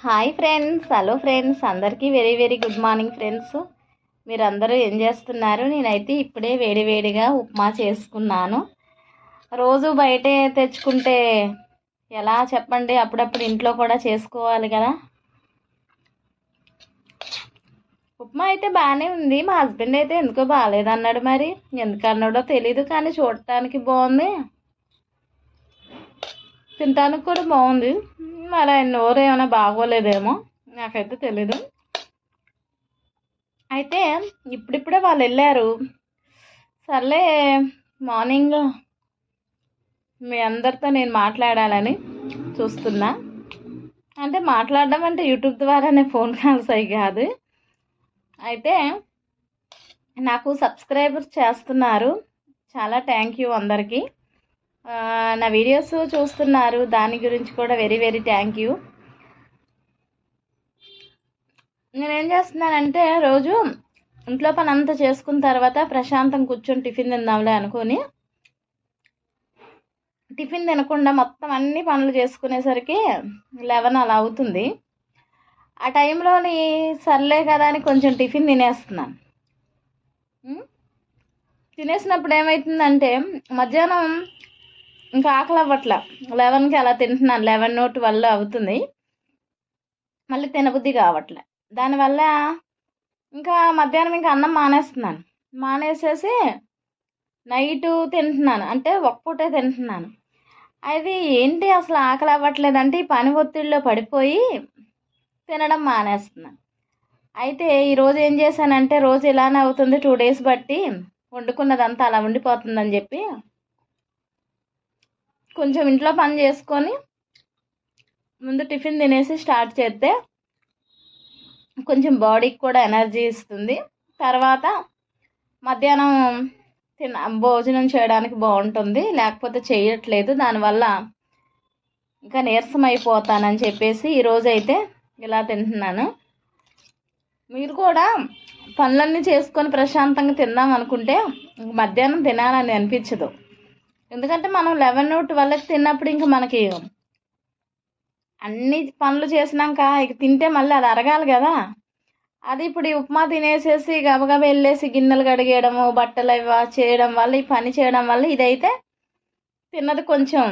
Hi friends, hello friends, అందరికీ very very good morning friends. మీరందరూ ఏం చేస్తున్నారు? నేనైతే ఇప్పుడే వేడివేడిగా ఉప్మా చేసుకున్నాను. రోజు బయటే తెచ్చుకుంటే ఎలా చెప్పండి? అప్పుడప్పుడు ఇంట్లో కూడా చేసుకోవాలి కదా. ఉప్మా అయితే బాగానే ఉంది. మా హస్బెండ్ అయితే ఎందుకో బాగాలేదన్నాడు. మరి ఎందుకు అన్నాడో తెలీదు, కానీ చూడటానికి బాగుంది, తినటానికి కూడా బాగుంది. మరి ఆయన నోరు ఏమైనా బాగోలేదేమో, నాకైతే తెలీదు. అయితే ఇప్పుడిప్పుడే వాళ్ళు వెళ్ళారు. సర్లే, మార్నింగ్ మీ అందరితో నేను మాట్లాడాలని చూస్తున్నా. అంటే మాట్లాడడం అంటే యూట్యూబ్ ద్వారానే, ఫోన్ కాల్స్ అవి కాదు. అయితే నాకు సబ్స్క్రైబర్స్ చేస్తున్నారు, చాలా థ్యాంక్ యూ అందరికీ. నా వీడియోస్ చూస్తున్నారు, దాని గురించి కూడా వెరీ వెరీ థ్యాంక్ యూ. నేనేం చేస్తున్నానంటే రోజు ఇంట్లో పని అంతా చేసుకున్న తర్వాత ప్రశాంతం కూర్చొని టిఫిన్ తిందాంలే అనుకొని, టిఫిన్ తినకుండా మొత్తం అన్ని పనులు చేసుకునేసరికి 11 అలా అవుతుంది. ఆ టైంలోని సర్లే కదా అని కొంచెం టిఫిన్ తినేస్తున్నాను. తినేసినప్పుడు ఏమవుతుందంటే మధ్యాహ్నం ఇంకా ఆకలి అవ్వట్లా. 11కి అలా తింటున్నాను, 11-12 అవుతుంది. మళ్ళీ తినబుద్ధి కావట్లే. దానివల్ల ఇంకా మధ్యాహ్నం ఇంకా అన్నం మానేసేసి నైటు తింటున్నాను, అంటే ఒక పూటే తింటున్నాను. అది ఏంటి అసలు ఆకలి అవ్వట్లేదంటే ఈ పని ఒత్తిడిలో పడిపోయి తినడం మానేస్తున్నాను. అయితే ఈరోజు ఏం చేశానంటే, రోజు ఇలానే అవుతుంది 2 డేస్ బట్టి, వండుకున్నదంతా అలా ఉండిపోతుందని చెప్పి కొంచెం ఇంట్లో పని చేసుకొని ముందు టిఫిన్ తినేసి స్టార్ట్ చేస్తే కొంచెం బాడీకి కూడా ఎనర్జీ ఇస్తుంది. తర్వాత మధ్యాహ్నం భోజనం చేయడానికి బాగుంటుంది. లేకపోతే చేయట్లేదు, దానివల్ల ఇంకా నీరసం అయిపోతానని చెప్పేసి ఈరోజైతే ఇలా తింటున్నాను. మీరు కూడా పనులన్నీ చేసుకొని ప్రశాంతంగా తిందాం అనుకుంటే మధ్యాహ్నం తినాలని అనిపించదు. ఎందుకంటే మనం 11-12కి తిన్నప్పుడు ఇంకా మనకి అన్ని పనులు చేసినాక ఇక తింటే మళ్ళీ అది అరగాలి కదా. అది ఇప్పుడు ఈ ఉప్మా తినేసేసి గబగబా వెళ్ళేసి గిన్నెలు కడిగేయడము, బట్టలు అవి చేయడం వల్ల, ఈ పని చేయడం వల్ల ఇదైతే తిన్నది కొంచెం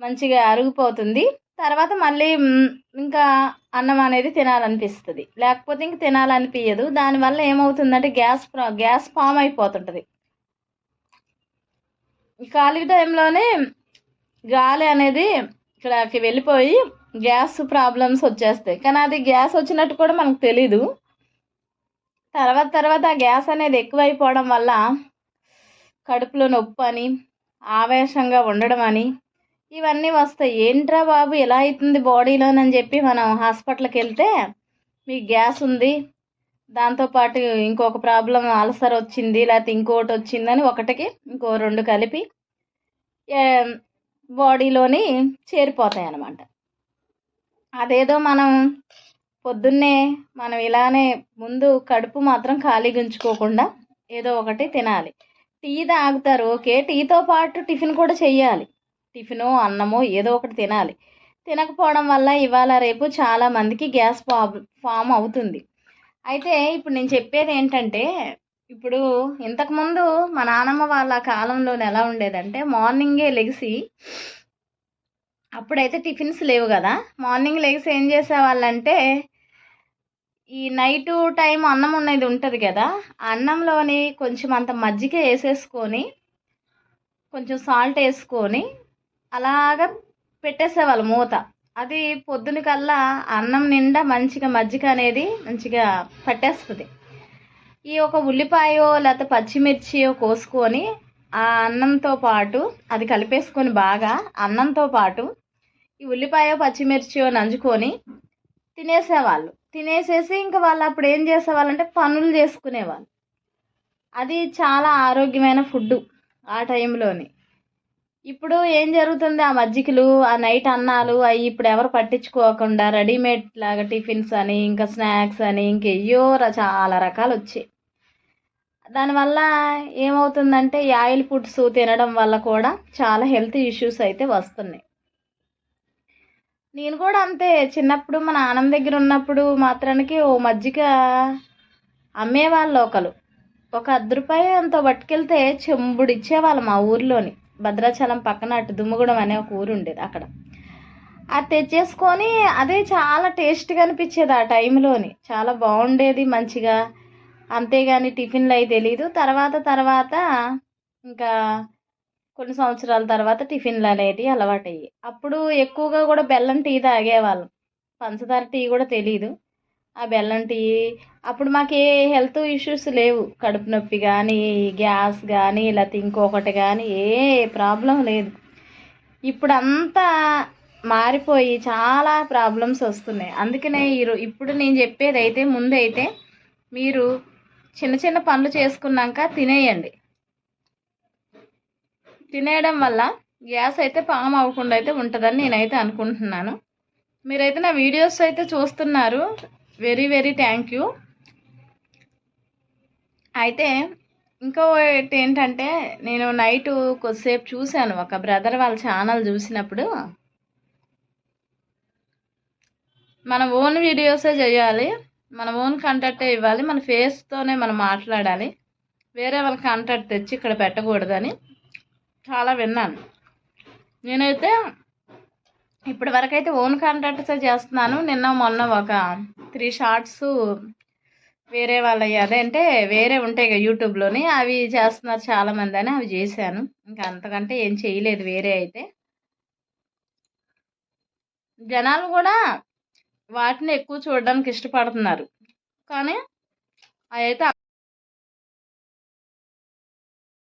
మంచిగా అరిగిపోతుంది. తర్వాత మళ్ళీ ఇంకా అన్నం అనేది తినాలనిపిస్తుంది, లేకపోతే ఇంక తినాలనిపించదు. దానివల్ల ఏమవుతుందంటే గ్యాస్ ఫామ్ అయిపోతుంటుంది. ఖాళీ టైంలోనే గాలి అనేది ఇక్కడికి వెళ్ళిపోయి గ్యాస్ ప్రాబ్లమ్స్ వచ్చేస్తాయి. కానీ అది గ్యాస్ వచ్చినట్టు కూడా మనకు తెలీదు. తర్వాత ఆ గ్యాస్ అనేది ఎక్కువైపోవడం వల్ల కడుపులో నొప్పి అని, ఆవేశంగా ఉండడం అని, ఇవన్నీ వస్తాయి. ఏంట్రా బాబు ఎలా అవుతుంది బాడీలోనని చెప్పి మనం హాస్పిటల్కి వెళ్తే మీకు గ్యాస్ ఉంది, దాంతోపాటు ఇంకొక ప్రాబ్లం అల్సర్ వచ్చింది, లేకపోతే ఇంకోటి వచ్చిందని ఒకటికి ఇంకో 2 కలిపి బాడీలోని చేరిపోతాయి అన్నమాట. అదేదో పొద్దున్నే మనం ఇలానే ముందు కడుపు మాత్రం ఖాళీగా ఉంచుకోకుండా ఏదో ఒకటి తినాలి. టీ తాగుతారు, ఓకే, టీతో పాటు టిఫిన్ కూడా చెయ్యాలి. టిఫినో అన్నమో ఏదో ఒకటి తినాలి. తినకపోవడం వల్ల ఇవాళ రేపు చాలామందికి గ్యాస్ ఫామ్ అవుతుంది. అయితే ఇప్పుడు నేను చెప్పేది ఏంటంటే, ఇప్పుడు ఇంతకుముందు మా నాన్నమ్మ వాళ్ళ కాలంలో ఎలా ఉండేదంటే, మార్నింగే లెగిసి, అప్పుడైతే టిఫిన్స్ లేవు కదా, మార్నింగ్ లెగిసి ఏం చేసేవాళ్ళంటే ఈ నైటు టైం అన్నం ఉన్నది ఉంటుంది కదా, ఆ అన్నంలోని కొంచెం అంత మజ్జిగ వేసేసుకొని కొంచెం సాల్ట్ వేసుకొని అలాగా పెట్టేసేవాళ్ళు మూత. అది పొద్దున కల్లా అన్నం నిండా మంచిగా మజ్జిగ అనేది మంచిగా పట్టేస్తుంది. ఈ ఒక ఉల్లిపాయో లేకపోతే పచ్చిమిర్చియో కోసుకొని ఆ అన్నంతో పాటు అది కలిపేసుకొని బాగా అన్నంతో పాటు ఈ ఉల్లిపాయో పచ్చిమిర్చియో నంజుకొని తినేసేవాళ్ళు. తినేసేసి ఇంకా వాళ్ళు అప్పుడు ఏం చేసేవాళ్ళంటే పనులు చేసుకునేవాళ్ళు. అది చాలా ఆరోగ్యమైన ఫుడ్డు ఆ టైంలోని. ఇప్పుడు ఏం జరుగుతుంది, ఆ మజ్జిగలు, ఆ నైట్ అన్నాలు అవి ఇప్పుడు ఎవరు పట్టించుకోకుండా రెడీమేడ్ లాగా టిఫిన్స్ అని, ఇంకా స్నాక్స్ అని, ఇంకెయ్యో చాలా రకాలు వచ్చాయి. దానివల్ల ఏమవుతుందంటే ఈ ఆయిల్ ఫుడ్స్ తినడం వల్ల కూడా చాలా హెల్త్ ఇష్యూస్ అయితే వస్తున్నాయి. నేను కూడా అంతే. చిన్నప్పుడు మా నాన్నమ్మ దగ్గర ఉన్నప్పుడు మాత్రానికి ఓ మజ్జిగ అమ్మేవాళ్ళు ఒకరు. ఒక రూ. 10 ఎంతో పట్టుకెళ్తే చెంబుడు ఇచ్చేవాళ్ళు మా ఊర్లోని. భద్రాచలం పక్కన అటు దుమ్మగూడెం అనే ఒక ఊరు ఉండేది అక్కడ. అది తెచ్చేసుకొని అదే చాలా టేస్ట్గా అనిపించేది ఆ టైంలోని. చాలా బాగుండేది మంచిగా. అంతేగాని టిఫిన్లు అవి తెలీదు. తర్వాత తర్వాత ఇంకా కొన్ని సంవత్సరాల తర్వాత టిఫిన్లు అనేటివి అలవాటయ్యాయి. అప్పుడు ఎక్కువగా కూడా బెల్లం టీ తాగేవాళ్ళం. పంచదార టీ కూడా తెలీదు. ఆ బెల్లం టీ అప్పుడు మాకు ఏ హెల్త్ ఇష్యూస్ లేవు. కడుపు నొప్పి కానీ, గ్యాస్ కానీ, లేకపోతే ఇంకొకటి కానీ ఏ ప్రాబ్లం లేదు. ఇప్పుడు అంతా మారిపోయి చాలా ప్రాబ్లమ్స్ వస్తున్నాయి. అందుకనే ఇప్పుడు నేను చెప్పేది అయితే ముందైతే మీరు చిన్న చిన్న పనులు చేసుకున్నాక తినేయండి. తినేయడం వల్ల గ్యాస్ అయితే ఫామ్ అవ్వకుండా అయితే ఉంటుందని నేనైతే అనుకుంటున్నాను. మీరైతే నా వీడియోస్ అయితే చూస్తున్నారు. Very very thank you. అయితే ఇంకోటి ఏంటంటే నేను నైట్ కొద్దిసేపు చూశాను. ఒక బ్రదర్ వాళ్ళ ఛానల్ చూసినప్పుడు మన ఓన్ వీడియోసే చేయాలి, మన ఓన్ కంటెంటే ఇవ్వాలి, మన ఫేస్తోనే మనం మాట్లాడాలి, వేరే వాళ్ళ కంటెంట్ తెచ్చి ఇక్కడ పెట్టకూడదని చాలా విన్నాను. నేనైతే ఇప్పటి వరకు అయితే ఓన్ కంటెంట్సే చేస్తున్నాను. నిన్న మొన్న ఒక 3 షార్ట్స్ వేరే వాళ్ళవి అదంటే వేరే ఉంటాయి కదా యూట్యూబ్లోని, అవి చేస్తున్నారు చాలామంది అని అవి చేశాను. ఇంకా అంతకంటే ఏం చేయలేదు. వేరే అయితే జనాలు కూడా వాటిని ఎక్కువ చూడడానికి ఇష్టపడుతున్నారు. కానీ అదైతే